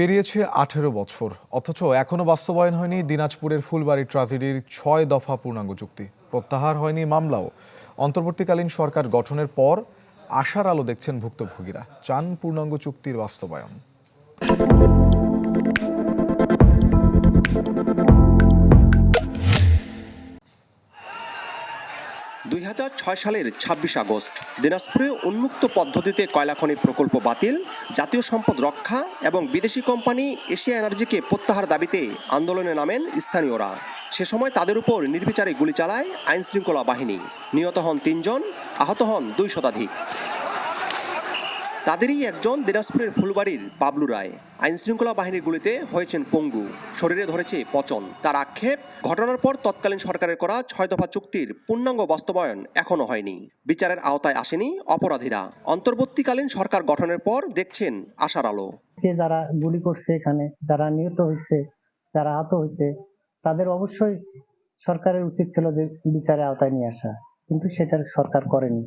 পেরিয়েছে 18 বছর, অথচ এখনো বাস্তবায়ন হয়নি দিনাজপুরের ফুলবাড়ী ট্র্যাজেডির 6 দফা পূর্ণাঙ্গ চুক্তি। প্রত্যাহার হয়নি মামলাও। অন্তর্বর্তীকালীন সরকার গঠনের পর আশার আলো দেখছেন ভুক্তভোগীরা, চান পূর্ণাঙ্গ চুক্তির বাস্তবায়ন। 2006 সালের 26 আগস্ট দিনাজপুরে উন্মুক্ত পদ্ধতিতে কয়লা খনি প্রকল্প বাতিল, জাতীয় সম্পদ রক্ষা এবং বিদেশি কোম্পানি এশিয়া এনার্জিকে প্রত্যাহার দাবিতে আন্দোলনে নামেন স্থানীয়রা। সে সময় তাদের উপর নির্বিচারে গুলি চালায় আইনশৃঙ্খলা বাহিনী। নিহত হন 3 জন, আহত হন 2 শতাধিক। তাদেরই একজন দিনাজপুরের ফুলবাড়ির বাবলু রায়। আইনশৃঙ্খলা বাহিনীর গুলিতে হয়েছেন পঙ্গু, শরীরে ধরেছে পচন। তার আক্ষেপ, ঘটনার পর তৎকালীন সরকারের করা 6 দফা চুক্তির পূর্ণাঙ্গ বাস্তবায়ন এখনো হয়নি। বিচারের আওতায় আসেনি অপরাধীরা। অন্তর্বর্তীকালীন সরকার গঠনের পর দেখছেন আশার আলো। যারা গুলি করছে, এখানে যারা নিহত হয়েছে, যারা আহত হয়েছে, তাদের অবশ্যই সরকারের উচিত ছিল যে বিচারের আওতায় নিয়ে আসা, কিন্তু সেটা সরকার করেনি।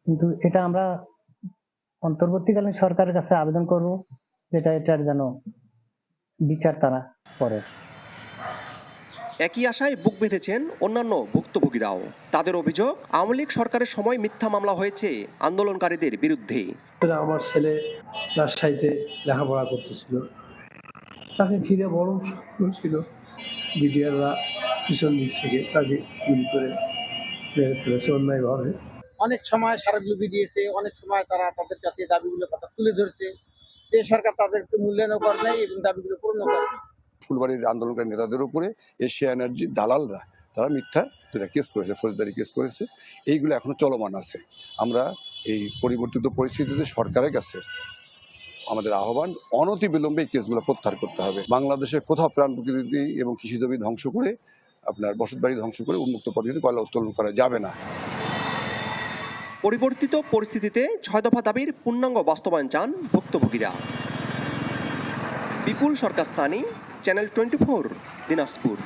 কিন্তু এটা আমরা অন্তর্বর্তীকালীন সরকারের কাছে আবেদন করব, এটার যেন বিচার তারা করে। একই আশায় বুক বেঁধেছেন অন্যান্য ভুক্তভোগীরাও। তাদের অভিযোগ, আওয়ামী লীগ সরকারের সময় মিথ্যা মামলা হয়েছে আন্দোলনকারীদের বিরুদ্ধে। আমার ছেলে রাজশাহীতে লেখাপড়া করতেছিল, তাকে ঘিরে বড় ছিল, বিডিআররা পিছন দিক থেকে তাকে গুলি করে মেরে ফেলেছে অন্যায়ভাবে। অনেক সময় স্মারকলিপি দিয়েছে, অনেক সময় তারা তাদের কাছে দাবিগুলো কথা তুলে ধরছে, যে সরকার তাদেরকে মূল্যায়ন করে নাই এবং দাবিগুলো পূর্ণ করে। ফুলবাড়ির আন্দোলনকারী নেতাদের উপরে এশিয়া এনার্জির দালালরা তারা মিথ্যা কেস করেছে, ফৌজদারি কেস করেছে। এইগুলো এখনো চলমান আছে। আমরা এই পরিবর্তিত পরিস্থিতিতে সরকারের কাছে আমাদের আহ্বান, অনতিবিলম্বে এই কেসগুলো প্রত্যাহার করতে হবে। বাংলাদেশের কোথাও প্রাণ প্রকৃতি এবং কৃষিজমি ধ্বংস করে, আপনার বসতবাড়ি ধ্বংস করে উন্মুক্ত পদ্ধতিতে কয়লা উত্তোলন করা যাবে না। পরিবর্তিত পরিস্থিতিতে 6 দফা দাবির পূর্ণাঙ্গ বাস্তবায়ন চান ভুক্তভোগীরা। বিপুল সরকার সানি, চ্যানেল 24, দিনাজপুর।